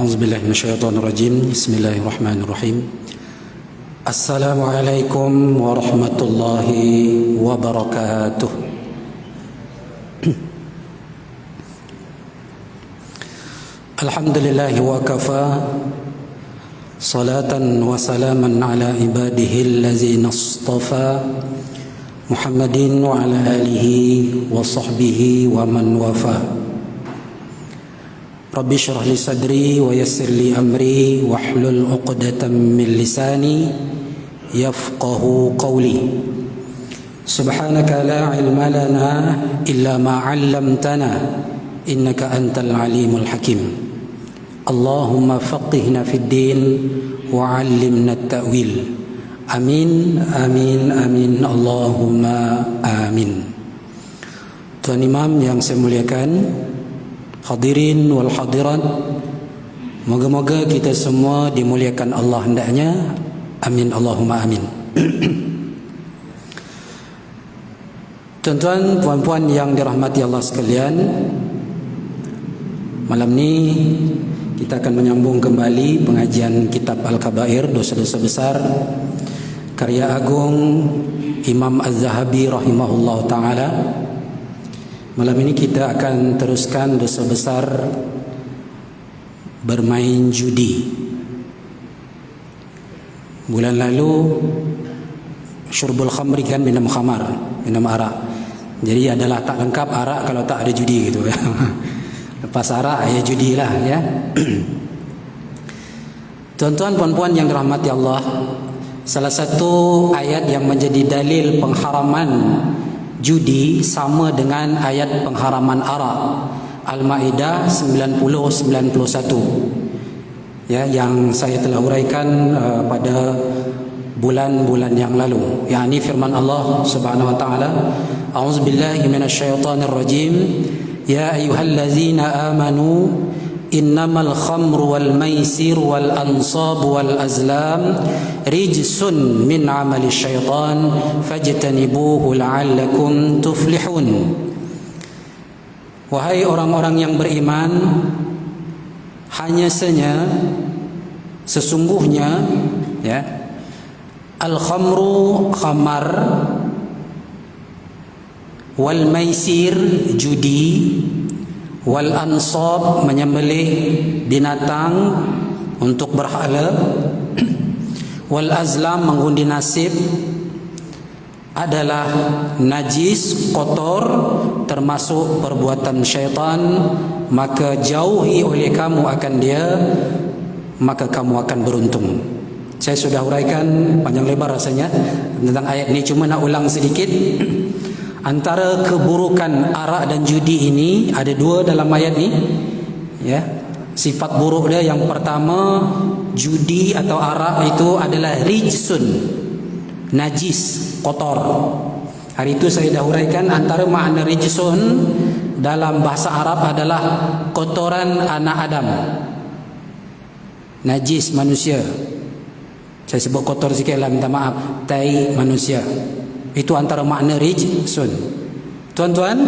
A'udzubillahi minasyaitonirrajim. Bismillahirrahmanirrahim. Assalamualaikum warahmatullahi wabarakatuh. Alhamdulillahi wa kafa, salatan wa salaman ala ibadihi allazina istafa, Muhammadin wa ala alihi wa sahbihi wa man wafa. Rabbi syrah li sadri wa yassir li amri wahlul 'uqdatam min lisani yafqahu qawli. Subhanaka la ilma lana illa ma 'allamtana innaka antal alimul hakim. Allahumma faqihna fid din wa 'allimna at-ta'wil. Amin amin amin Allahumma amin. Tuan Imam yang saya muliakan, hadirin wal hadirat, moga-moga kita semua dimuliakan Allah hendaknya. Amin Allahumma amin. Tuan-tuan, puan-puan yang dirahmati Allah sekalian, malam ni kita akan menyambung kembali pengajian kitab Al-Kabair, dosa-dosa besar, karya agung Imam Az-Zahabi rahimahullah ta'ala. Malam ini kita akan teruskan dosa besar bermain judi. Bulan lalu syurbul khamri, kan, minum khamar, minum arak. Jadi adalah tak lengkap arak kalau tak ada judi gitu. Lepas arak ya judilah ya. Tuan-tuan puan-puan yang dirahmati Allah, salah satu ayat yang menjadi dalil pengharaman judi sama dengan ayat pengharaman arak, Al-Maidah 90-91 ya, yang saya telah uraikan pada bulan-bulan yang lalu, yakni firman Allah Subhanahu wa taala, a'udzubillahi minasyaitonirrajim, ya ayyuhallazina amanu innamal khamru wal maisir wal ansab wal azlam rijsun min amali syaitan fajtanibuhu la'allakum tuflihun. Wahai orang-orang yang beriman, hanya saja sesungguhnya ya, al khamru khamar, wal maisir judi, wal ansab menyembelih binatang untuk berhala, wal azlam mengundi nasib, adalah najis, kotor, termasuk perbuatan syaitan, maka jauhi oleh kamu akan dia, maka kamu akan beruntung. Saya sudah uraikan panjang lebar rasanya tentang ayat ini, cuma nak ulang sedikit. Antara keburukan arak dan judi ini ada dua dalam ayat ini ya. Sifat buruk dia, yang pertama, judi atau arak itu adalah rijsun, najis, kotor. Hari itu saya dah uraikan antara makna rijsun dalam bahasa Arab adalah kotoran anak Adam, najis manusia. Saya sebut kotor sikit lah, minta maaf, tai manusia. Itu antara makna rijsun. Tuan-tuan,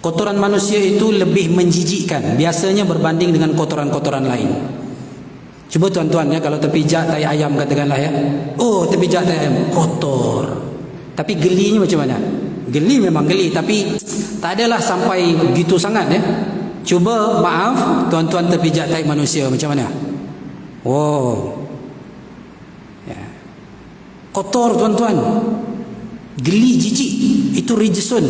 kotoran manusia itu lebih menjijikkan biasanya berbanding dengan kotoran-kotoran lain. Cuba tuan-tuan ya, kalau terpijak tai ayam katakanlah ya, oh terpijak tai ayam, kotor. Tapi gelinya macam mana? Geli memang geli, tapi tak adalah sampai begitu sangat ya. Cuba maaf tuan-tuan terpijak tai manusia macam mana? Wow, kotor tuan-tuan, geli, jijik. Itu rijsun,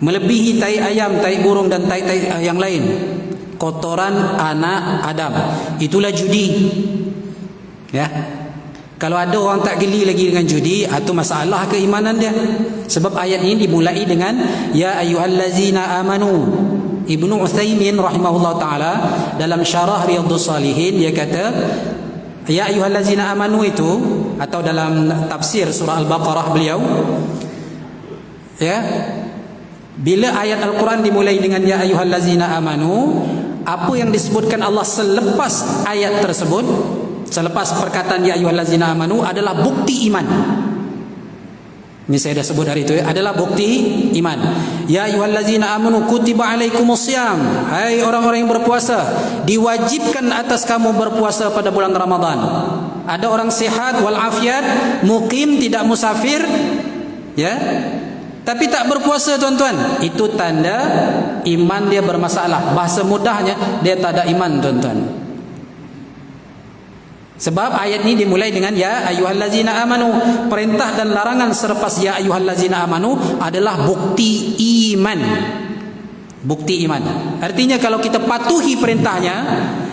melebihi tai ayam, tai burung dan tai yang lain. Kotoran anak Adam, itulah judi ya. Kalau ada orang tak geli lagi dengan judi, itu masalah keimanan dia. Sebab ayat ini dimulai dengan ya ayyuhallazina amanu. Ibnu Utsaimin rahimahullah taala dalam syarah Riyadhus Shalihin dia kata, ya ayyuhallazina amanu itu, atau dalam tafsir surah Al-Baqarah beliau ya, bila ayat Al-Quran dimulai dengan ya ayyuhallazina amanu, apa yang disebutkan Allah selepas ayat tersebut, selepas perkataan ya ayyuhallazina amanu, adalah bukti iman. Ini saya dah sebut hari itu ya, adalah bukti iman. Ya ayyuhallazina amanu kutiba alaikumusiyam. Hai orang-orang yang berpuasa, diwajibkan atas kamu berpuasa pada bulan Ramadan. Ada orang sehat wal afiat, mukim, tidak musafir, ya, tapi tak berpuasa tuan-tuan. Itu tanda iman dia bermasalah. Bahasa mudahnya, dia tak ada iman tuan-tuan. Sebab ayat ini dimulai dengan ya ayyuhallazina amanu. Perintah dan larangan selepas ya ayyuhallazina amanu adalah bukti iman. Bukti iman. Artinya kalau kita patuhi perintahnya,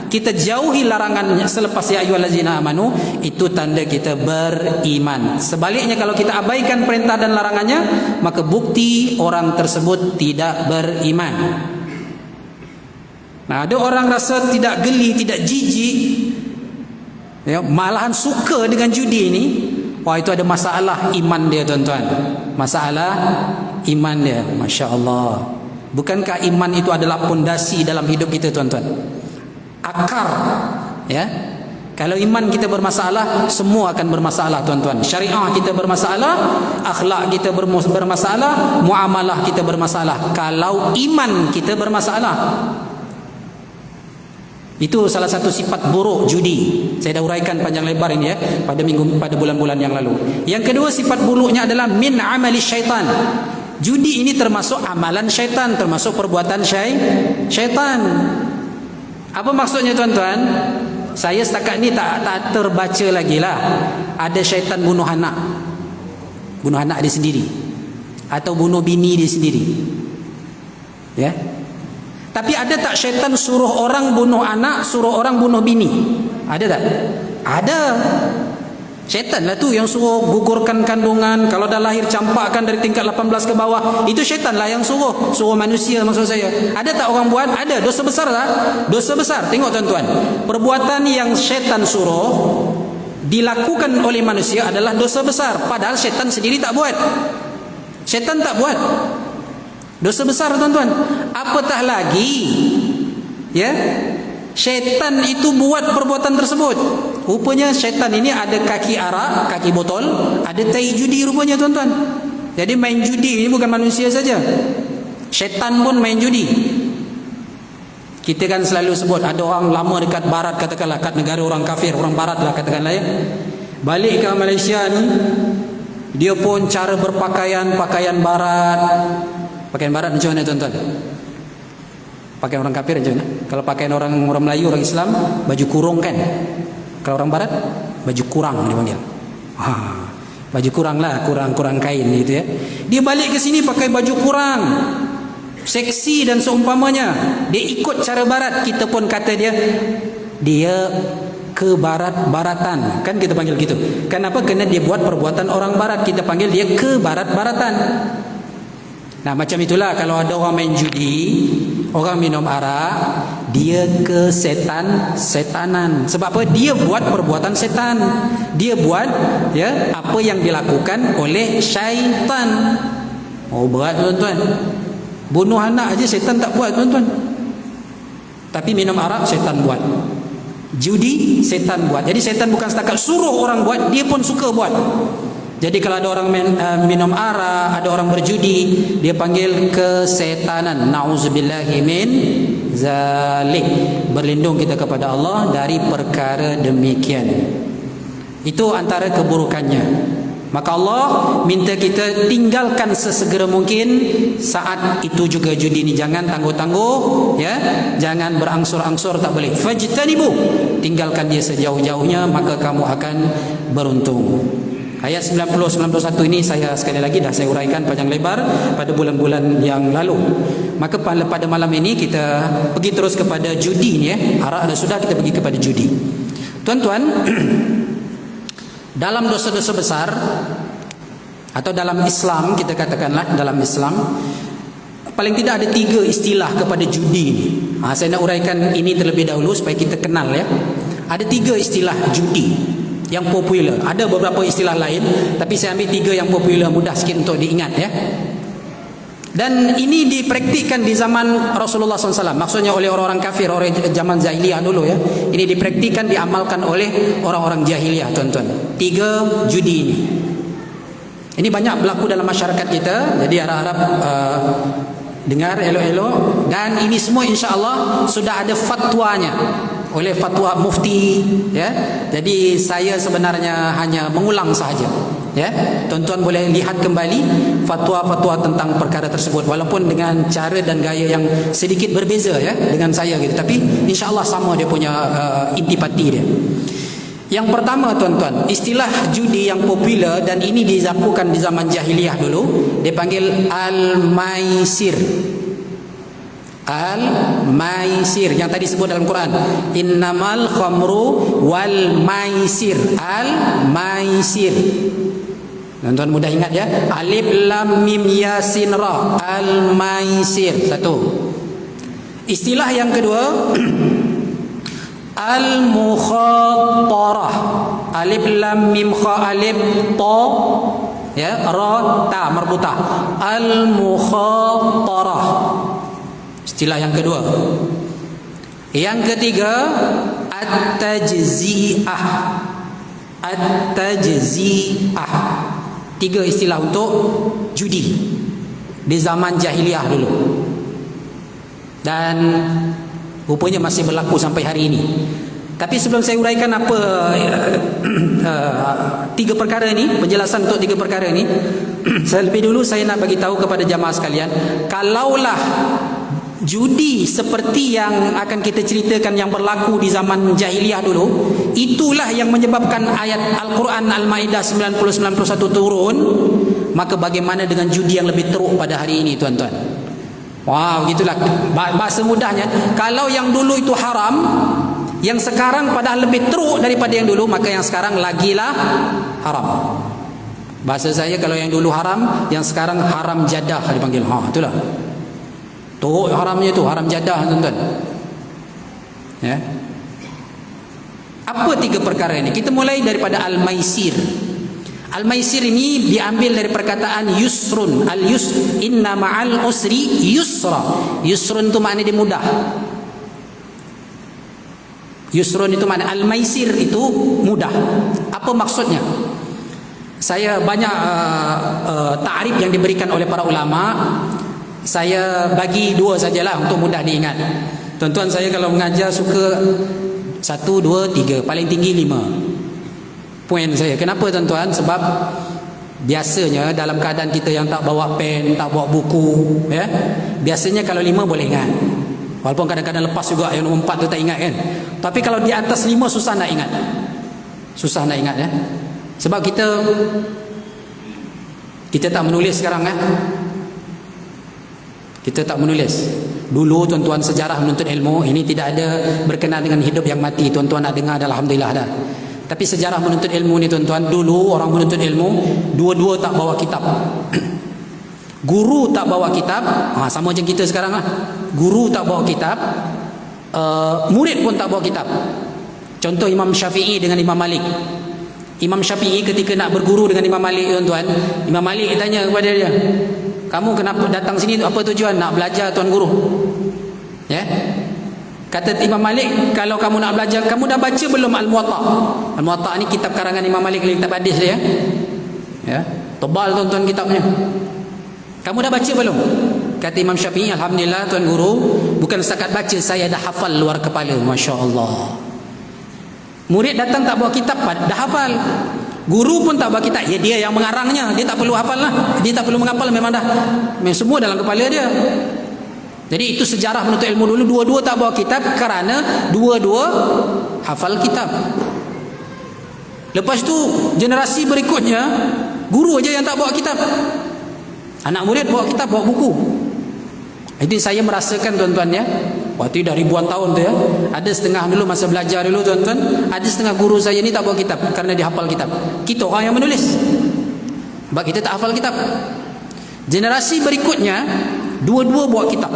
kita jauhi larangannya selepas ya ayyuhallazina amanu, itu tanda kita beriman. Sebaliknya kalau kita abaikan perintah dan larangannya, maka bukti orang tersebut tidak beriman. Nah, ada orang rasa tidak geli, tidak jijik, ya, malahan suka dengan judi ini. Wah, itu ada masalah iman dia tuan-tuan. Masalah iman dia. Masya Allah. Bukankah iman itu adalah pondasi dalam hidup kita tuan-tuan? Akar, ya. Kalau iman kita bermasalah, semua akan bermasalah tuan-tuan. Syariah kita bermasalah, akhlak kita bermasalah, muamalah kita bermasalah. Kalau iman kita bermasalah, itu salah satu sifat buruk judi. Saya dah uraikan panjang lebar ini ya pada bulan-bulan yang lalu. Yang kedua, sifat buruknya adalah min amali syaitan. Judi ini termasuk amalan syaitan, termasuk perbuatan syaitan. Apa maksudnya tuan-tuan? Saya setakat ni tak terbaca lagi lah. Ada syaitan bunuh anak dia sendiri, atau bunuh bini dia sendiri, ya. Tapi ada tak syaitan suruh orang bunuh anak, suruh orang bunuh bini? Ada tak? Ada. Syaitan lah tu yang suruh gugurkan kandungan, kalau dah lahir campakkan dari tingkat 18 ke bawah. Itu syaitan lah yang suruh manusia, maksud saya. Ada tak orang buat? Ada. Dosa besar tak? Dosa besar. Tengok tuan-tuan, perbuatan yang syaitan suruh dilakukan oleh manusia adalah dosa besar, padahal syaitan sendiri tak buat. Syaitan tak buat. Dosa besar tuan-tuan. Apatah lagi, ya, syaitan itu buat perbuatan tersebut. Rupanya syaitan ini ada kaki arak, kaki botol, ada tai judi rupanya tuan-tuan. Jadi main judi ini bukan manusia saja, syaitan pun main judi. Kita kan selalu sebut ada orang lama dekat barat, katakanlah kat negara orang kafir, orang barat lah katakanlah ya. Balik ke Malaysia ni, dia pun cara berpakaian pakaian barat. Pakaian barat macam mana tuan-tuan? Pakaian orang kafir macam mana? Kalau pakaian orang Melayu, orang Islam, baju kurung kan? Kalau orang barat, baju kurang dipanggil. Baju kurang lah, kurang kain gitu ya. Dia balik ke sini pakai baju kurang, seksi dan seumpamanya. Dia ikut cara barat. Kita pun kata dia ke barat-baratan. Kan kita panggil gitu. Kenapa? Kerana dia buat perbuatan orang barat. Kita panggil dia ke barat-baratan. Nah, macam itulah kalau ada orang main judi, orang minum arak, dia ke setanan. Sebab apa? Dia buat perbuatan setan. Dia buat ya apa yang dilakukan oleh syaitan. Oh, berat tuan-tuan. Bunuh anak aja setan tak buat tuan-tuan. Tapi minum arak setan buat. Judi setan buat. Jadi setan bukan setakat suruh orang buat, dia pun suka buat. Jadi kalau ada orang minum arak, ada orang berjudi, dia panggil kesetanan. Nauzubillahi min zalik. Berlindung kita kepada Allah dari perkara demikian. Itu antara keburukannya. Maka Allah minta kita tinggalkan sesegera mungkin. Saat itu juga judi ini jangan tangguh-tangguh, ya. Jangan berangsur-angsur, tak boleh. Fajtanibu, tinggalkan dia sejauh-jauhnya, maka kamu akan beruntung. Ayat 90-91 ini saya sekali lagi dah saya uraikan panjang lebar pada bulan-bulan yang lalu. Maka pada malam ini kita pergi terus kepada judi ni ya. Arak dah sudah, kita pergi kepada judi. Tuan-tuan, dalam dosa-dosa besar atau dalam Islam, kita katakanlah dalam Islam, paling tidak ada 3 istilah kepada judi ni. Saya nak uraikan ini terlebih dahulu supaya kita kenal ya. Ada 3 istilah judi yang popular. Ada beberapa istilah lain, tapi saya ambil 3 yang popular, mudah sikit untuk diingat ya. Dan ini dipraktikkan di zaman Rasulullah SAW. Maksudnya oleh orang-orang kafir, orang zaman jahiliyah dulu ya. Ini dipraktikkan, diamalkan oleh orang-orang jahiliyah tuan-tuan. 3 judi ini. Ini banyak berlaku dalam masyarakat kita. Jadi harap-harap dengar elok-elok. Dan ini semua insya-Allah sudah ada fatwanya oleh fatwa mufti, ya. Jadi saya sebenarnya hanya mengulang sahaja, ya. Tuan-tuan boleh lihat kembali fatwa-fatwa tentang perkara tersebut, walaupun dengan cara dan gaya yang sedikit berbeza, ya, dengan saya gitu. Tapi insya-Allah sama dia punya intipati dia. Yang pertama, tuan-tuan, istilah judi yang popular dan ini dilakukan di zaman jahiliyah dulu, dipanggil al-maisir. Al-maisir yang tadi sebut dalam Quran, innamal khamru wal maisir. Al-maisir, tuan-tuan mudah ingat, ya. Alif lam mim yasin ra, al-maisir. Satu. Istilah yang kedua al-mukhatarah. Alif lam mim kha alif ta, ya, ra ta marbutah. Al-mukhatarah. Istilah yang kedua. Yang ketiga at-tajzi'ah. At-tajzi'ah. Tiga istilah untuk judi di zaman jahiliyah dulu. Dan rupanya masih berlaku sampai hari ini. Tapi sebelum saya uraikan apa tiga perkara ini, penjelasan untuk tiga perkara ini, lebih dulu saya nak bagi tahu kepada jamaah sekalian, kalaulah judi seperti yang akan kita ceritakan yang berlaku di zaman jahiliyah dulu, itulah yang menyebabkan ayat Al-Quran Al-Maidah 90-91 turun, maka bagaimana dengan judi yang lebih teruk pada hari ini, tuan-tuan? Wow, gitulah bahasa mudahnya. Kalau yang dulu itu haram, yang sekarang padahal lebih teruk daripada yang dulu, maka yang sekarang lagilah haram. Bahasa saya, kalau yang dulu haram, yang sekarang haram jadah dipanggil. Itulah teruk haramnya, itu haram jadah, tuan-tuan, ya. Apa tiga perkara ini? Kita mulai daripada al-maisir. Al-maisir ini diambil dari perkataan yusrun. Al-yus, inna ma'al usri yusra. Yusrun itu makna dia mudah. Yusrun itu makna, al-maisir itu mudah. Apa maksudnya? Saya banyak ta'rif yang diberikan oleh para ulama. Saya bagi dua sajalah untuk mudah diingat. Tuan-tuan, saya kalau mengajar suka 1, 2, 3, paling tinggi 5 poin saya. Kenapa, tuan-tuan? Sebab biasanya dalam keadaan kita yang tak bawa pen, tak bawa buku, ya, biasanya kalau 5 boleh ingat. Walaupun kadang-kadang lepas juga, yang nombor 4 tu tak ingat, kan. Tapi kalau di atas 5 susah nak ingat. Susah nak ingat, ya. Sebab kita tak menulis sekarang, ya. Kita tak menulis. Dulu, tuan-tuan, sejarah menuntut ilmu ini tidak ada berkenaan dengan hidup yang mati. Tuan-tuan nak dengar, alhamdulillah dah. Tapi sejarah menuntut ilmu ni, tuan-tuan, dulu orang menuntut ilmu dua-dua tak bawa kitab. Guru tak bawa kitab, sama macam kita sekarang lah. Guru tak bawa kitab, murid pun tak bawa kitab. Contoh Imam Syafi'i dengan Imam Malik. Imam Syafi'i ketika nak berguru dengan Imam Malik, tuan-tuan, Imam Malik tanya kepada dia, kamu kenapa datang sini, apa tujuan? Nak belajar, tuan guru, ya. Kata Imam Malik, kalau kamu nak belajar, kamu dah baca belum Al-Muwatta? Al-Muwatta ni kitab karangan Imam Malik, kitab hadis dia, ya. Tebal, tuan-tuan, kitabnya. Kamu dah baca belum? Kata Imam Syafi'i, alhamdulillah, tuan guru, bukan setakat baca, saya dah hafal luar kepala. Masya Allah. Murid datang tak bawa kitab, dah hafal. Guru pun tak bawa kitab, ya, dia yang mengarangnya, dia tak perlu hafal lah. Dia tak perlu menghafal, memang dah semua dalam kepala dia. Jadi itu sejarah menuntut ilmu dulu, dua-dua tak bawa kitab kerana dua-dua hafal kitab. Lepas tu generasi berikutnya, guru aja yang tak bawa kitab, anak murid bawa kitab, bawa buku. Itu saya merasakan, tuan-tuan, ya, waktu dah ribuan tahun tu, ya. Ada setengah dulu masa belajar dulu, tuan-tuan, ada setengah guru saya ni tak bawa kitab kerana dia hafal kitab. Kita orang yang menulis, sebab kita tak hafal kitab. Generasi berikutnya dua-dua bawa kitab,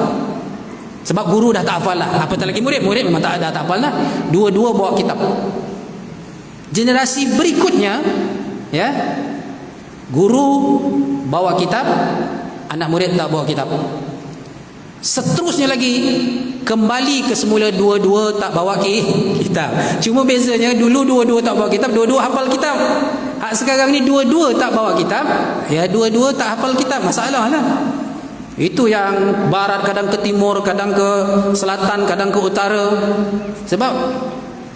sebab guru dah tak hafal lah, apatah lagi murid memang dah tak hafal lah. Dua-dua bawa kitab. Generasi berikutnya, ya, guru bawa kitab, anak murid tak bawa kitab. Seterusnya lagi kembali ke semula, dua-dua tak bawa kitab. Cuma bezanya dulu dua-dua tak bawa kitab, dua-dua hafal kitab. Sekarang ni dua-dua tak bawa kitab, ya, dua-dua tak hafal kitab, masalah lah. Itu yang barat kadang ke timur, kadang ke selatan, kadang ke utara. Sebab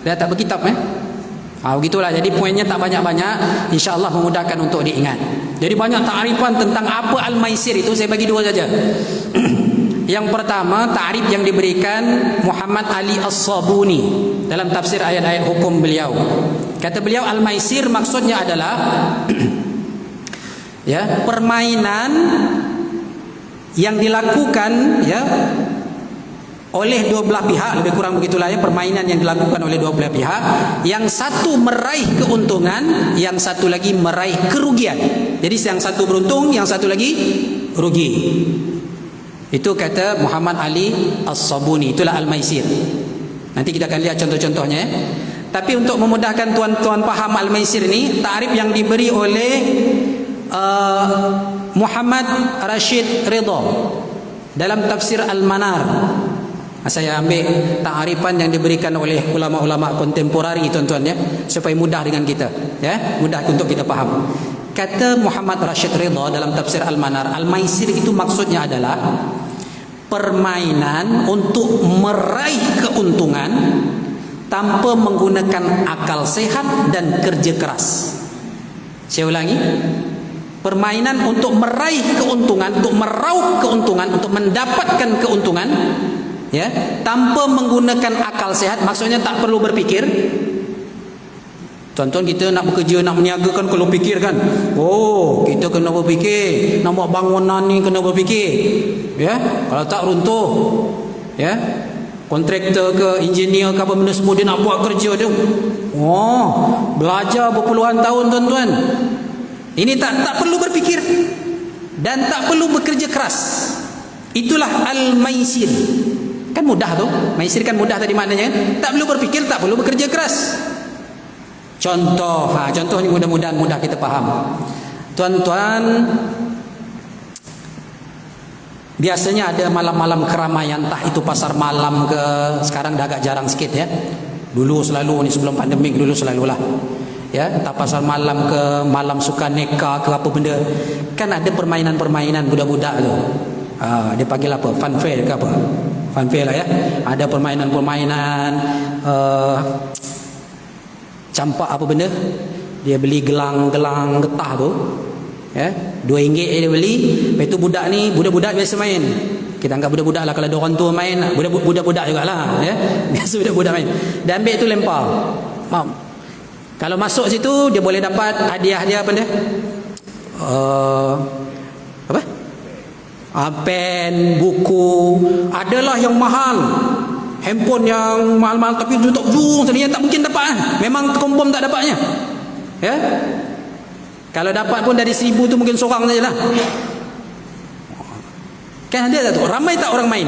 dia tak berkitab. Begitulah. Jadi poinnya tak banyak-banyak, insya-Allah memudahkan untuk diingat. Jadi banyak takrifan tentang apa Al-Maisir itu, saya bagi dua saja. Yang pertama, takrif yang diberikan Muhammad Ali As-Sabuni dalam tafsir ayat-ayat hukum beliau. Kata beliau, Al-Maisir maksudnya adalah ya, permainan yang dilakukan ya oleh dua belah pihak, lebih kurang begitulah ya, permainan yang dilakukan oleh dua belah pihak, yang satu meraih keuntungan, yang satu lagi meraih kerugian. Jadi yang satu beruntung, yang satu lagi rugi. Itu kata Muhammad Ali As-Sabuni, itulah Al-Maisir. Nanti kita akan lihat contoh-contohnya. Tapi untuk memudahkan tuan-tuan faham Al-Maisir ini, takrif yang diberi oleh Muhammad Rashid Ridha dalam tafsir Al-Manar. Saya ambil takrifan yang diberikan oleh ulama-ulama kontemporari, tuan-tuan ya, supaya mudah dengan kita, ya, mudah untuk kita faham. Kata Muhammad Rashid Ridha dalam tafsir Al-Manar, Al-Maisir itu maksudnya adalah permainan untuk meraih keuntungan tanpa menggunakan akal sehat dan kerja keras. Saya ulangi, permainan untuk meraih keuntungan, untuk meraup keuntungan, untuk mendapatkan keuntungan, ya, tanpa menggunakan akal sehat. Maksudnya tak perlu berfikir. Tuan-tuan, kita nak bekerja, nak berniaga kan kalau fikir kan, oh kita kena berfikir, nak buat bangunan ni kena berfikir, ya, kalau tak runtuh, ya, kontraktor ke engineer ke apa benda semua dia nak buat kerja dia, oh belajar berpuluhan tahun, tuan-tuan. Ini tak perlu berfikir dan tak perlu bekerja keras. Itulah Al-Maisir. Kan mudah tu, Maisir kan mudah tadi maknanya, tak perlu berfikir, tak perlu bekerja keras. Contoh, contoh ni mudah-mudahan mudah kita faham. Tuan-tuan, biasanya ada malam-malam keramaian, entah itu pasar malam ke, sekarang dah agak jarang sikit ya. Dulu selalu ni, sebelum pandemik dulu selalulah. Ya, entah pasar malam ke, malam suka neka ke apa benda. Kan ada permainan-permainan budak-budak tu. Dia panggil apa? Fun fair ke apa? Fun fair lah ya. Ada permainan-permainan campak apa benda, dia beli gelang-gelang getah tu ya, RM2 dia beli. Lepas tu budak ni, budak-budak biasa main, kita anggap budak-budak lah, kalau ada orang tua main, budak-budak jugalah ya, biasa budak-budak main. Dan ambil tu lempar. Kalau masuk situ dia boleh dapat hadiah dia apa dia, apa, pen, buku, adalah yang mahal, handphone yang mahal-mahal, tapi tu tak jung sebenarnya tak mungkin dapat kan? Memang confirm tak dapatnya ya. Kalau dapat pun dari 1000 tu mungkin seorang sajalah. Kan ada tak tu? Ramai tak orang main?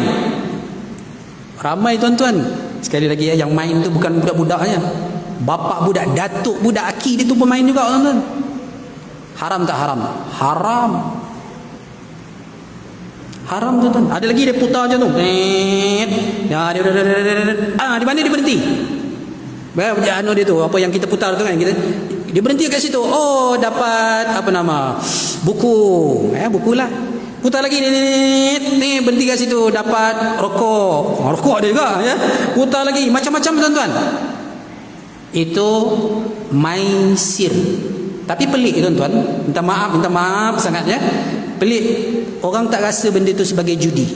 Ramai, tuan-tuan. Sekali lagi ya, yang main tu bukan budak-budaknya, bapak budak, datuk budak, aki dia tu pemain juga, tuan-tuan. Haram tak haram? Haram. Haram, tuan-tuan. Ada lagi dia putar macam tu. Ya, dia di mana dia berhenti? Anu dia tu, apa yang kita putar tu kan, dia berhenti kat situ. Oh, dapat apa nama? Buku. Buku lah. Putar lagi ni berhenti kat situ, dapat rokok. Rokok ada juga ya. Putar lagi, macam-macam, tuan-tuan. Itu maisir. Tapi pelik, tuan-tuan. Minta maaf sangat ya. Pelik, orang tak rasa benda itu sebagai judi.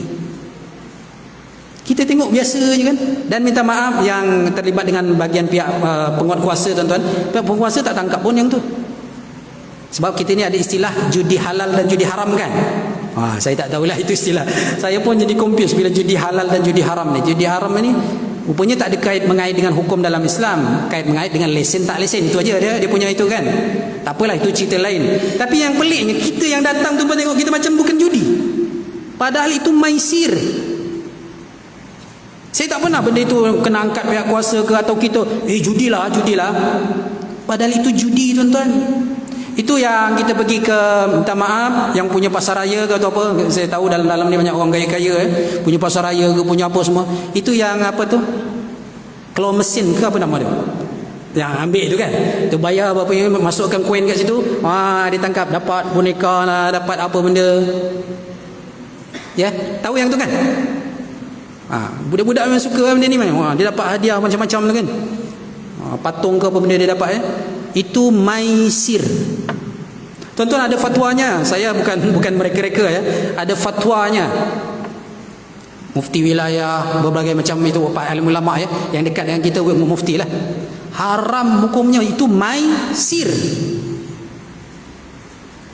Kita tengok biasa je kan. Dan minta maaf yang terlibat dengan bagian pihak penguat kuasa, tuan-tuan. Pihak penguasa tak tangkap pun yang tu. Sebab kita ni ada istilah judi halal dan judi haram kan. Saya tak tahulah itu istilah. Saya pun jadi confused bila judi halal dan judi haram ni. Judi haram ni rupanya tak ada mengait dengan hukum dalam Islam, kait mengait dengan lesen tak lesen, itu aja dia punya itu kan. Tak apalah, itu cerita lain. Tapi yang peliknya, kita yang datang tu pun tengok kita macam bukan judi, padahal itu maisir. Saya tak pernah benda itu kena angkat pihak kuasa ke, atau kita judilah, padahal itu judi, tuan-tuan. Itu yang kita pergi ke, minta maaf, yang punya pasar raya ke atau apa, saya tahu dalam ni banyak orang kaya-kaya punya pasar raya ke, punya apa semua. Itu yang apa tu, claw mesin ke apa nama dia, Yang ambil tu kan, tu bayar berapa yang masukkan koin kat situ, dia tangkap dapat boneka lah, dapat apa benda. Ya, tahu yang tu kan? Budak-budak memang suka benda ni. Dia dapat hadiah macam-macam tu kan. Patung ke apa benda dia dapat. Itu maisir. Tuan-tuan, ada fatwanya. Saya bukan mereka-reka ya. Ada fatwanya. Mufti wilayah, berbagai macam itu, alim ulama ya, yang dekat dengan kita, mufti lah. Haram hukumnya itu maisir.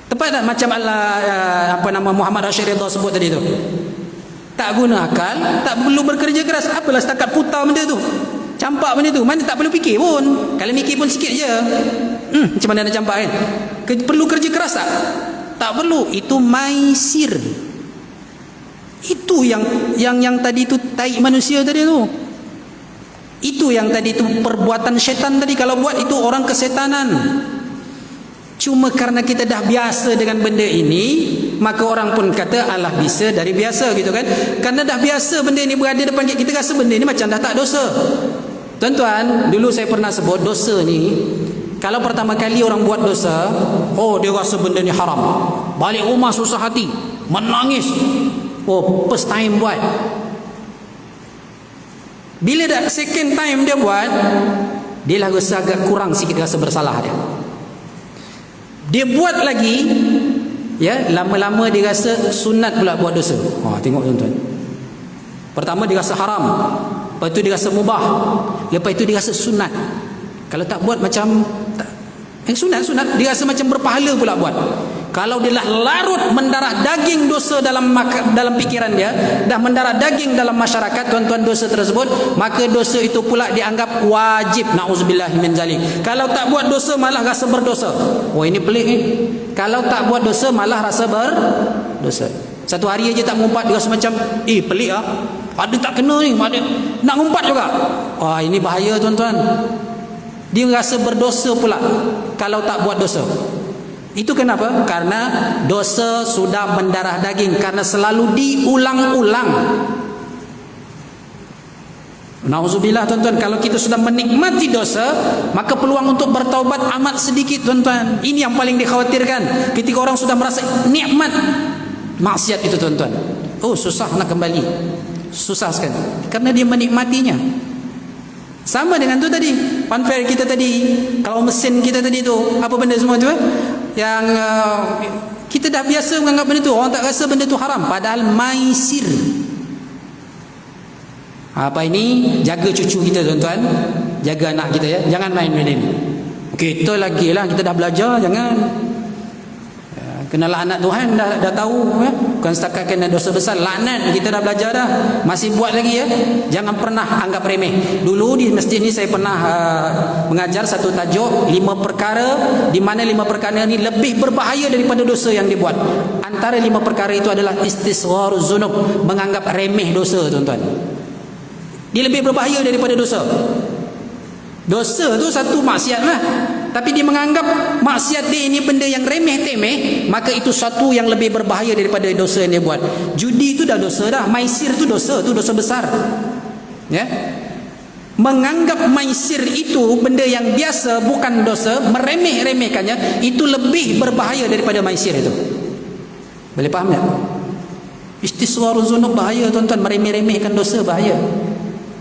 Tepat tak macam Muhammad Rashid Ridha sebut tadi tu? Tak guna akal, tak perlu bekerja keras. Apalah setakat putar benda tu, campak benda tu, mana tak perlu fikir pun. Kalau fikir pun sikit je, macam mana nak campak kan? Perlu kerja keras tak? Tak perlu. Itu maisir. Itu yang tadi tu taik manusia tadi tu. Itu yang tadi tu perbuatan syaitan tadi. Kalau buat itu orang kesetanan. Cuma karena kita dah biasa dengan benda ini, maka orang pun kata alah bisa dari biasa gitu kan. Karena dah biasa benda ini berada depan kita, rasa benda ini macam dah tak dosa. Tuan-tuan, dulu saya pernah sebut dosa ni, kalau pertama kali orang buat dosa, dia rasa benda ni haram. Balik rumah susah hati, menangis. First time buat. Bila dah second time dia buat, dia lah rasa agak kurang sikit rasa bersalah dia. Dia buat lagi, ya, lama-lama dia rasa sunat pula buat dosa. Tengok tuan-tuan. Pertama dia rasa haram, lepas tu dia rasa mubah, lepas itu dia rasa sunat. Kalau tak buat macam sunat, dia rasa macam berpahala pula buat. Kalau dia lah larut mendarah daging dosa dalam fikiran dia, dah mendarah daging dalam masyarakat, tuan-tuan, dosa tersebut, maka dosa itu pula dianggap wajib. Na'udzubillahi min zalik. Kalau tak buat dosa malah rasa berdosa. Ini pelik ni. Kalau tak buat dosa malah rasa berdosa. Satu hari aja tak ngumpat, dia rasa macam pelik ah. Ada tak kena ni, ada nak ngumpat juga. Ini bahaya tuan-tuan. Dia rasa berdosa pula kalau tak buat dosa. Itu kenapa? Karena dosa sudah mendarah daging, karena selalu diulang-ulang. Nauzubillah tuan-tuan, kalau kita sudah menikmati dosa, maka peluang untuk bertaubat amat sedikit tuan-tuan. Ini yang paling dikhawatirkan. Ketika orang sudah merasa nikmat maksiat itu tuan-tuan, susah nak kembali. Susah sekali, karena dia menikmatinya. Sama dengan tu tadi, funfair kita tadi, kalau mesin kita tadi tu, apa benda semua tu yang kita dah biasa menganggap benda tu, orang tak rasa benda tu haram, padahal maisir. Apa ini? Jaga cucu kita tuan-tuan, jaga anak kita ya, jangan main benda ni. Kita lagi lah, kita dah belajar, jangan. Kenalah anak Tuhan dah tahu ya? Bukan setakat kena dosa besar, laknat kita dah belajar dah, masih buat lagi ya. Jangan pernah anggap remeh. Dulu di masjid ni saya pernah mengajar satu tajuk 5 perkara di mana 5 perkara ni lebih berbahaya daripada dosa yang dibuat. Antara 5 perkara itu adalah istisgharuz zunub, menganggap remeh dosa tuan-tuan. Dia lebih berbahaya daripada dosa. Dosa tu satu maksiat lah, tapi dia menganggap maksiat dia ini benda yang remeh-temeh, maka itu satu yang lebih berbahaya daripada dosa yang dia buat. Judi itu dah dosa dah, maisir itu dosa besar. Ya. Menganggap maisir itu benda yang biasa, bukan dosa, meremeh-remehkannya, itu lebih berbahaya daripada maisir itu. Boleh faham tak? Istisgharuz zunub bahaya tuan-tuan, meremeh-remehkan dosa bahaya.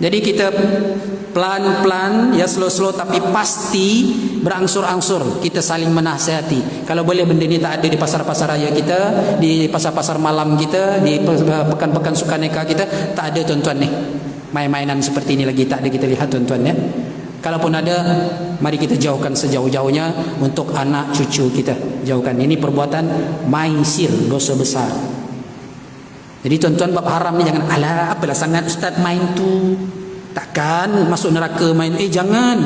Jadi kita pelan-pelan ya, slow-slow tapi pasti, berangsur-angsur kita saling menasihati. Kalau boleh benda ni tak ada di pasar-pasar raya kita, di pasar-pasar malam kita, di pekan-pekan sukaneka kita, tak ada tuan-tuan ni. Main-mainan seperti ini lagi tak ada kita lihat tuan-tuan ya. Kalaupun ada, mari kita jauhkan sejauh-jauhnya untuk anak cucu kita. Jauhkan. Ini perbuatan maisir, dosa besar. Jadi tuan-tuan, bab haram ni jangan, alah apalah sangat ustaz main tu, takkan masuk neraka main. Jangan.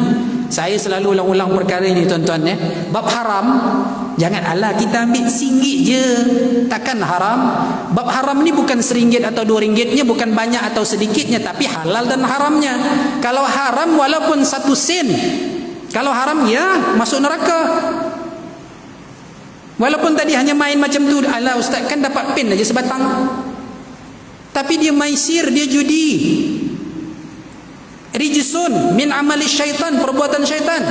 Saya selalu ulang-ulang perkara ini tuan-tuan ya. Bab haram, jangan alah kita ambil RM1 je, takkan haram. Bab haram ni bukan RM1 atau RM2-nya, bukan banyak atau sedikitnya, tapi halal dan haramnya. Kalau haram walaupun 1 sen, kalau haram ya masuk neraka. Walaupun tadi hanya main macam tu, alah ustaz kan dapat pen aja sebatang, tapi dia maisir, dia judi. Rijsun min amali syaitan, perbuatan syaitan.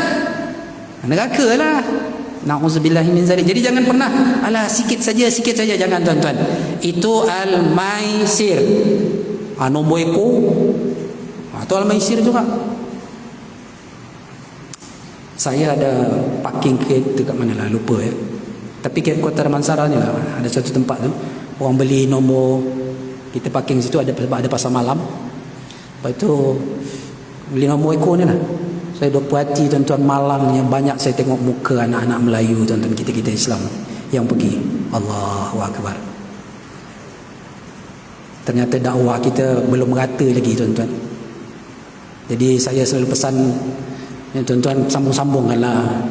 Neraka lah. Na'udzubillahi min zalik. Jadi jangan pernah sikit saja, jangan tuan-tuan. Itu al-maisir. Nombor ekor. Atau al-maisir juga. Saya ada parking kereta kat mana lah, lupa ya. Tapi kat Kota Damansara ni lah, ada satu tempat tu orang beli nombor, kita parking situ, ada pasar malam. Lepas tu beli nombor ekor ni lah. Saya duk perhati tuan-tuan, malam yang banyak saya tengok muka anak-anak Melayu, tuan-tuan, kita Islam yang pergi. Allahu Akbar. Ternyata dakwah kita belum merata lagi, tuan-tuan. Jadi saya selalu pesan, ya, tuan-tuan, sambung-sambungkanlah.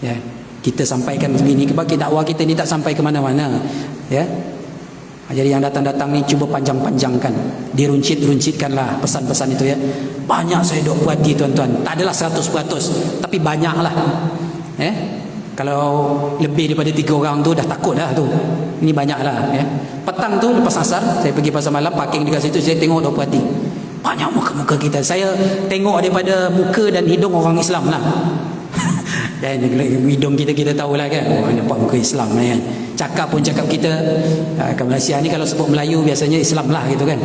Ya, kita sampaikan begini, bagi dakwah kita ni tak sampai ke mana-mana. Ya. Jadi yang datang-datang ni cuba panjang-panjangkan, diruncit-runcitkanlah pesan-pesan itu ya. Banyak saya duk perhati tuan-tuan. Tak adalah 100%, tapi banyaklah. Kalau lebih daripada 3 orang tu dah takut dah tu. Ini banyaklah ya. Petang tu lepas asar saya pergi pasar malam, parking dekat situ, saya tengok duk perhati. Banyak muka-muka kita. Saya tengok daripada muka dan hidung orang Islam lah. Dan hidung kita tahulah kan. Nampak muka Islam lah kan. Cakap pun cakap kita. Kat Malaysia ni kalau sebut Melayu biasanya Islam lah gitu kan.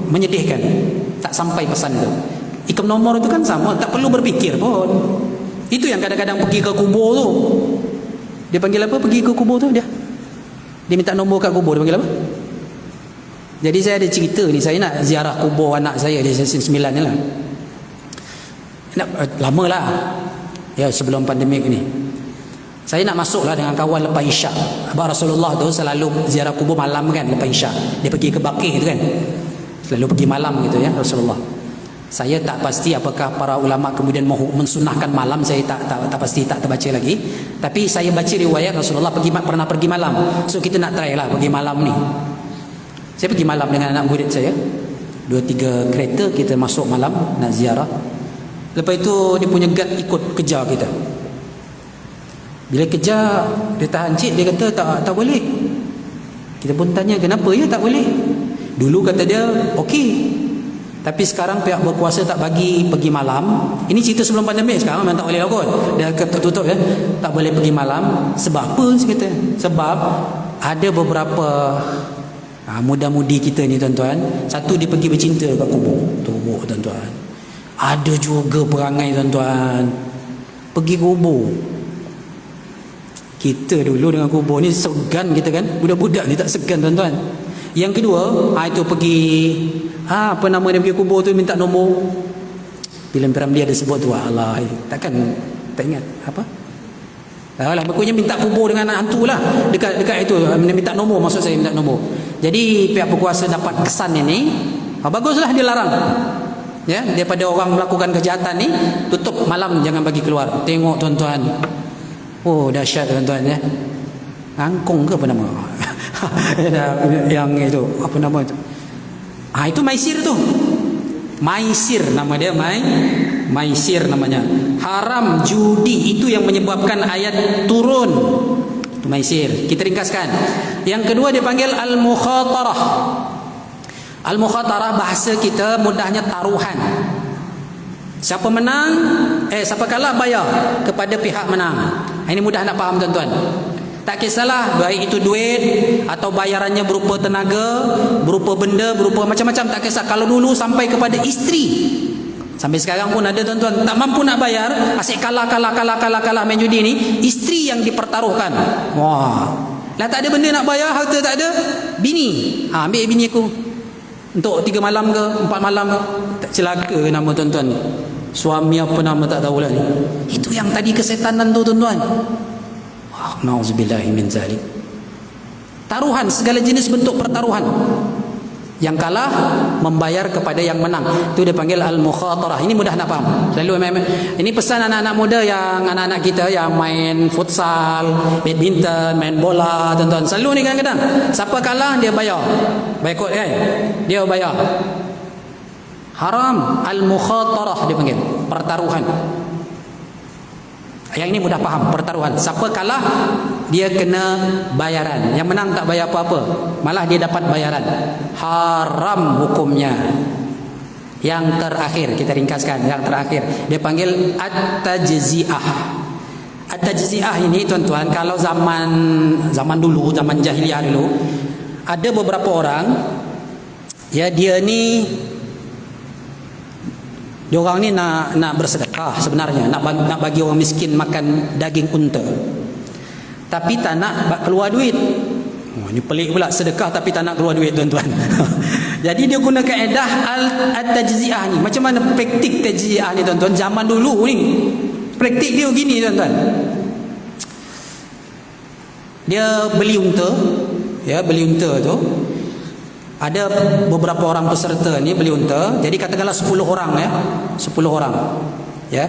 Menyedihkan. Tak sampai pesan tu. Ikam nomor itu kan sama, tak perlu berfikir pun. Itu yang kadang-kadang pergi ke kubur tu. Dia panggil apa pergi ke kubur tu dia? Dia minta nombor kat kubur, dia panggil apa? Jadi saya ada cerita ni, saya nak ziarah kubur anak saya di Sesin 9 ni lah. Lama lah ya, sebelum pandemik ni. Saya nak masuk lah dengan kawan lepas Isyak. Abang Rasulullah tu selalu ziarah kubur malam kan, lepas Isyak. Dia pergi ke Baqi tu kan, selalu pergi malam gitu ya Rasulullah. Saya tak pasti apakah para ulama kemudian mensunahkan malam, saya tak pasti, tak terbaca lagi. Tapi saya baca riwayat Rasulullah pernah pergi malam. So kita nak try lah pergi malam ni. Saya pergi malam dengan anak murid saya, 2-3 kereta kita masuk malam nak ziarah. Lepas itu dia punya guard ikut kejar kita. Bila kejar, dia tahan cik, dia kata tak boleh. Kita pun tanya kenapa ya tak boleh. Dulu kata dia okey, tapi sekarang pihak berkuasa tak bagi pergi malam. Ini cerita sebelum pandemik, sekarang memang tak boleh lah kot. Dia tutup ya, tak boleh pergi malam. Sebab apa saya kata? Sebab ada beberapa muda-mudi kita ni tuan-tuan, satu dia pergi bercinta kat kubur tuan-tuan. Ada juga perangai tuan-tuan pergi kubur. Kita dulu dengan kubur ni segan kita kan, budak-budak ni tak segan tuan-tuan. Yang kedua, itu pergi apa nama dia, pergi kubur tu minta nombor. Filem Ramli ada sebut tu, Allah takkan tak ingat apa. Alah, pokoknya minta kubur dengan hantu lah. Dekat itu minta nombor, maksud saya minta nombor. Jadi pihak berkuasa dapat kesan ini, baguslah dia larang. Ya, daripada orang melakukan kejahatan ni, tutup malam, jangan bagi keluar. Tengok tuan-tuan. Oh, dahsyat tuan-tuan ya. Angkong ke apa nama? Yang itu, apa nama itu? Itu maisir tu. Maisir nama dia, maisir namanya. Haram judi, itu yang menyebabkan ayat turun. Itu maisir. Kita ringkaskan. Yang kedua dipanggil al-mukhatarah. Al-mukhatarah bahasa kita mudahnya taruhan. Siapa menang, siapa kalah bayar kepada pihak menang. Ini mudah nak faham tuan-tuan. Tak kisahlah baik itu duit atau bayarannya berupa tenaga, berupa benda, berupa macam-macam, tak kisah. Kalau dulu sampai kepada isteri, sampai sekarang pun ada tuan-tuan tak mampu nak bayar, asyik kalah main judi ni, isteri yang dipertaruhkan. Wah, lah tak ada benda nak bayar, harta tak ada, bini, ambil bini aku untuk 3 malam ke 4 malam ke. Tak celaka nama tuan-tuan, suami apa nama tak tahulah ni. Itu yang tadi kesetanan tu tuan-tuan. Na'udzubillahi min zalik. Taruhan, segala jenis bentuk pertaruhan. Yang kalah membayar kepada yang menang. Itu dia panggil al-mukhatarah. Ini mudah nak faham. Ini pesan anak-anak muda, yang anak-anak kita yang main futsal, badminton, main bola tuan-tuan. Selalu ni kadang-kadang siapa kalah dia bayar. Baikot kan? Dia bayar. Haram, al-mukhatarah dia panggil, pertaruhan. Yang ini mudah faham, pertaruhan. Siapa kalah dia kena bayaran. Yang menang tak bayar apa-apa, malah dia dapat bayaran. Haram hukumnya. Yang terakhir kita ringkaskan, yang terakhir dia panggil at-tajzi'ah. At-tajzi'ah ini tuan-tuan, kalau zaman dulu, zaman jahiliyah dulu, ada beberapa orang, ya dia orang ni nak bersedekah sebenarnya, nak bagi orang miskin makan daging unta, tapi tak nak keluar duit. Ini pelik pula, sedekah tapi tak nak keluar duit tuan-tuan. Jadi dia guna kaedah al-tajzi'ah ni. Macam mana praktik tajzi'ah ni tuan-tuan? Zaman dulu ni praktik dia gini tuan-tuan. Dia beli unta, ya, beli unta tu. Ada beberapa orang peserta ni beli unta. Jadi katakanlah 10 orang, ya. 10 orang. Ya.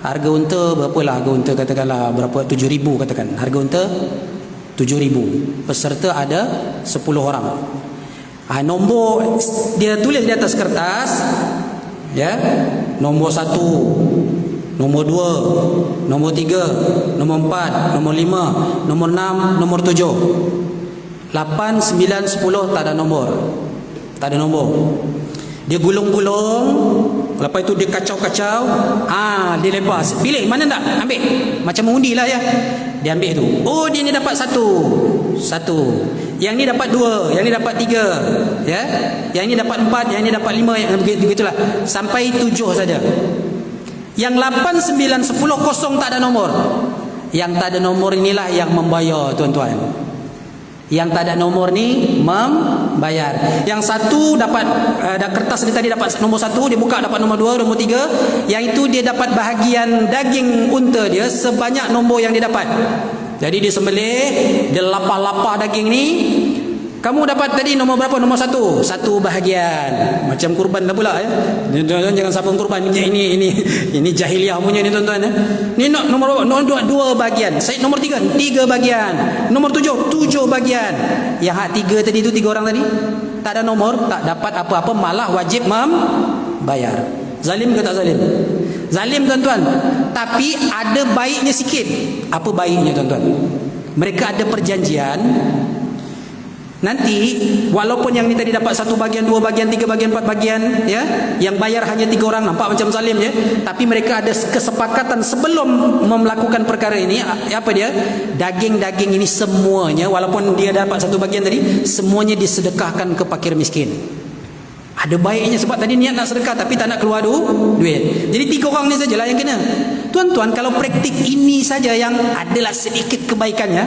Harga unta berapalah? Harga unta katakanlah berapa? 7,000 katakan. Harga unta 7,000. Peserta ada 10 orang. Nombor dia tulis di atas kertas, ya. Nombor 1, nombor 2, nombor 3, nombor 4, nombor 5, nombor 6, nombor 7. 8, 9, 10 tak ada nombor. Tak ada nombor. Dia gulung-gulung, lepas itu dia kacau-kacau, dia lepas. Pilih mana nak ambil. Macam mengundi lah, ya. Dia ambil tu. Oh, dia ni dapat satu. Yang ni dapat 2, yang ni dapat 3, ya. Yang ni dapat 4, yang ni dapat 5, begitulah. Sampai 7 saja. Yang 8, 9, 10 kosong, tak ada nombor. Yang tak ada nombor inilah yang membayar tuan-tuan. Yang tak ada nombor ni membayar. Yang satu dapat kertas dia tadi dapat nombor 1, dia buka dapat nombor 2, nombor 3. Yang itu dia dapat bahagian daging unta dia sebanyak nombor yang dia dapat. Jadi dia sembelih, dia lapah-lapah daging ni. Kamu dapat tadi nombor berapa? Nombor 1. 1 bahagian. Macam kurban lah pula, ya. Tuan-tuan jangan siapa kurban. Ini jahiliah punya ni tuan-tuan, ya. Ni nomor 2 bahagian. Saya nomor 3 bahagian. Nomor 7 bahagian. Yang hak 3 tadi tu, 3 orang tadi tak ada nomor, tak dapat apa-apa, malah wajib membayar. Zalim ke tak zalim? Zalim tuan-tuan. Tapi ada baiknya sikit. Apa baiknya tuan-tuan? Mereka ada perjanjian. Nanti walaupun yang ni tadi dapat 1 bahagian, 2 bahagian, 3 bahagian, 4 bahagian, ya, yang bayar hanya 3 orang, nampak macam zalim, ya. Tapi mereka ada kesepakatan sebelum melakukan perkara ini. Apa dia? Daging-daging ini semuanya, walaupun dia dapat 1 bahagian tadi, semuanya disedekahkan ke fakir miskin. Ada baiknya, sebab tadi niat nak sedekah tapi tak nak keluar duit. Jadi 3 orang ni sajalah yang kena. Tuan-tuan, kalau praktik ini saja yang adalah sedikit kebaikannya,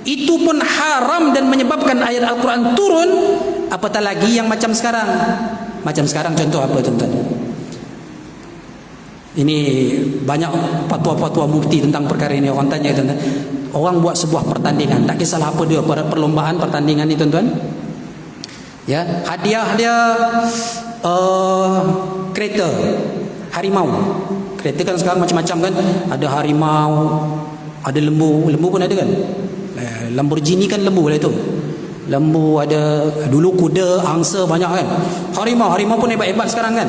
itu pun haram dan menyebabkan ayat Al-Quran turun, apatah lagi yang macam sekarang. Macam sekarang contoh apa tuan-tuan? Ini banyak fatwa-fatwa mufti tentang perkara ini. Orang tanya tuan-tuan, orang buat sebuah pertandingan, tak kisahlah apa dia, perlombaan pertandingan ni tuan-tuan, ya, hadiah dia kereta harimau. Kereta kan sekarang macam-macam kan. Ada harimau, ada lembu pun ada kan. Lamborghini kan lembu lah itu. Lembu ada, dulu kuda, angsa banyak kan. Harimau pun hebat-hebat sekarang kan.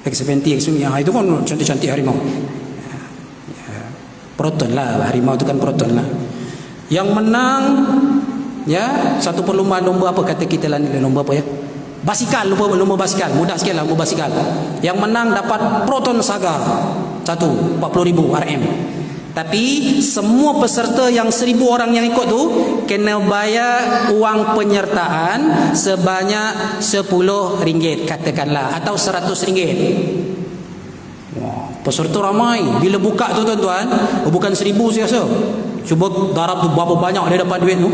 X70, itu pun cantik-cantik harimau. Proton lah, harimau itu kan proton lah. Yang menang, ya, satu perlombaan lomba apa kata kita lah, lomba apa ya? Basikal, lomba basikal. Mudah sikit lah, lomba basikal. Yang menang dapat Proton Saga 40,000 RM. Tapi semua peserta yang 1,000 orang yang ikut tu kena bayar uang penyertaan sebanyak RM10 katakanlah, atau RM100. Wah, peserta ramai. Bila buka tu tuan-tuan, bukan 1,000 saya rasa. Cuba darab tu berapa banyak dia dapat duit tu.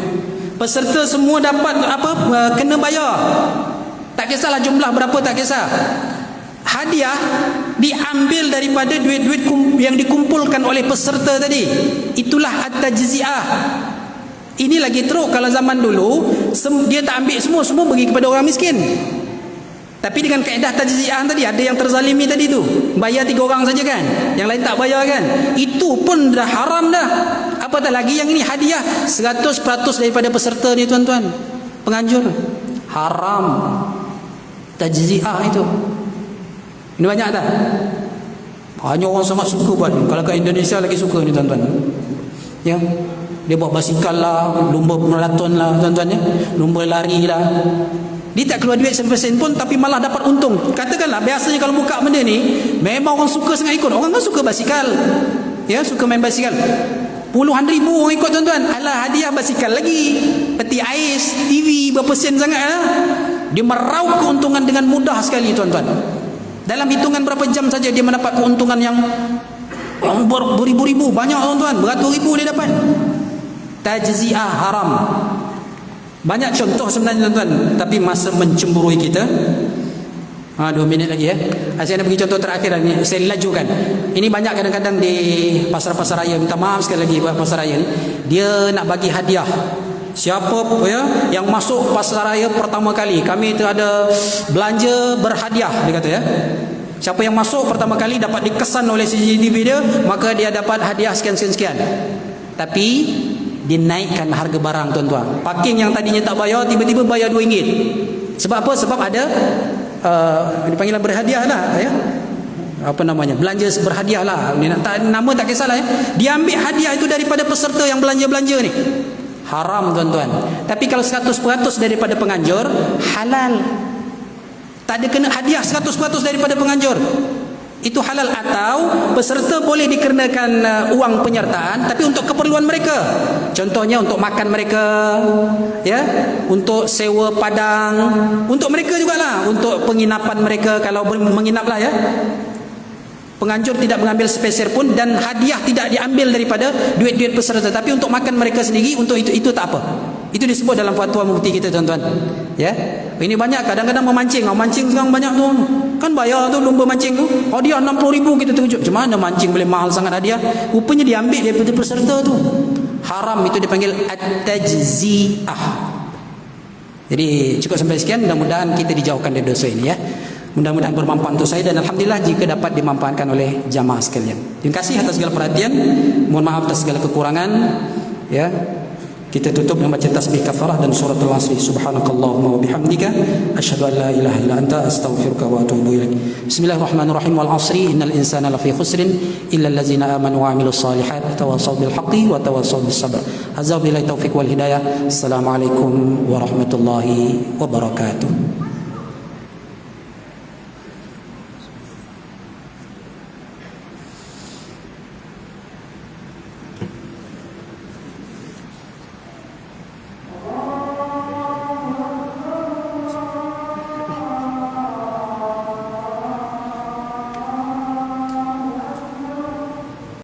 Peserta semua dapat kena bayar. Tak kisahlah jumlah berapa, tak kisah. Hadiah diambil daripada duit-duit yang dikumpulkan oleh peserta tadi. Itulah at-tajzi'ah. Ini lagi teruk. Kalau zaman dulu dia tak ambil semua bagi kepada orang miskin. Tapi dengan kaedah tajzi'ah tadi, ada yang terzalimi tadi tu, bayar 3 orang saja kan, yang lain tak bayar kan, itu pun dah haram dah. Apatah lagi yang ini hadiah 100% daripada peserta ni tuan-tuan, penganjur. Haram tajzi'ah itu. Ini banyak tak? Hanya orang sangat suka buat. Kalau kat Indonesia lagi suka ni tuan-tuan. Ya, dia bawa basikal lah, lumba maraton lah tuan-tuan ya, lumba lari lah. Dia tak keluar duit sen pun, tapi malah dapat untung. Katakanlah biasanya kalau buka benda ni, memang orang suka sangat ikut. Orang kan suka basikal, ya, suka main basikal. Puluhan ribu orang ikut tuan-tuan. Alah, hadiah basikal lagi, peti ais, TV berapa sen sangat lah. Dia meraup keuntungan dengan mudah sekali tuan-tuan. Dalam hitungan berapa jam saja dia mendapat keuntungan yang beribu-ribu, banyak tuan-tuan, beratus ribu dia dapat. Tajziah haram. Banyak contoh sebenarnya tuan-tuan, tapi masa mencemburui kita. 2 minit lagi ya. Saya nak bagi contoh terakhir ni, saya lajukan. Ini banyak kadang-kadang di pasar-pasar raya, minta maaf sekali lagi buat pasar raya ni. Dia nak bagi hadiah. Siapa ya yang masuk pasar raya pertama kali, kami itu ada belanja berhadiah, dia kata ya. Siapa yang masuk pertama kali dapat dikesan oleh CCTV dia, maka dia dapat hadiah sekian. Tapi dinaikkan harga barang tuan-tuan. Parking yang tadinya tak bayar, tiba-tiba bayar RM2. Sebab apa? Sebab ada dipanggil berhadiah lah ya. Apa namanya? Belanja berhadiah lah. Nama tak kisahlah ya. Dia ambil hadiah itu daripada peserta yang belanja-belanja ni. Haram tuan-tuan. Tapi kalau 100% daripada penganjur, halal. Tak ada kena hadiah 100% daripada penganjur, itu halal. Atau peserta boleh dikenakan uang penyertaan, tapi untuk keperluan mereka. Contohnya untuk makan mereka, ya, untuk sewa padang, untuk mereka jugalah, untuk penginapan mereka kalau menginap lah ya. Penganjur tidak mengambil sepeser pun, dan hadiah tidak diambil daripada duit-duit peserta, tapi untuk makan mereka sendiri, untuk itu tak apa. Itu disebut dalam fatwa mufti kita tuan-tuan. Ya. Ini banyak kadang-kadang memancing. Mancing sekarang banyak tu. Kan bayar tu lumba mancing tu. Hadiah 60,000 kita terkejut. Macam mana mancing boleh mahal sangat hadiah? Rupanya diambil daripada peserta tu. Haram, itu dipanggil at-tajzi'ah. Jadi cukup sampai sekian, mudah-mudahan kita dijauhkan dari dosa ini ya. Mudah-mudahan bermanfaat untuk saya, dan alhamdulillah jika dapat dimanfaatkan oleh jamaah sekalian. Terima kasih atas segala perhatian. Mohon maaf atas segala kekurangan. Ya. Kita tutup dengan baca tasbih kafarah dan suratul asr. Subhanakallahumma wa bihamdika asyhadu an la ilaha illa anta astaghfiruka wa atubu ilaik. Bismillahirrahmanirrahim. Wal asri innal insana lafi khusrin illa allazina amanu wa amilus solihat tawassaw bil haqqi wa tawassaw bis sabr. Azza billahi taufiq wal hidayah. Assalamualaikum warahmatullahi wabarakatuh.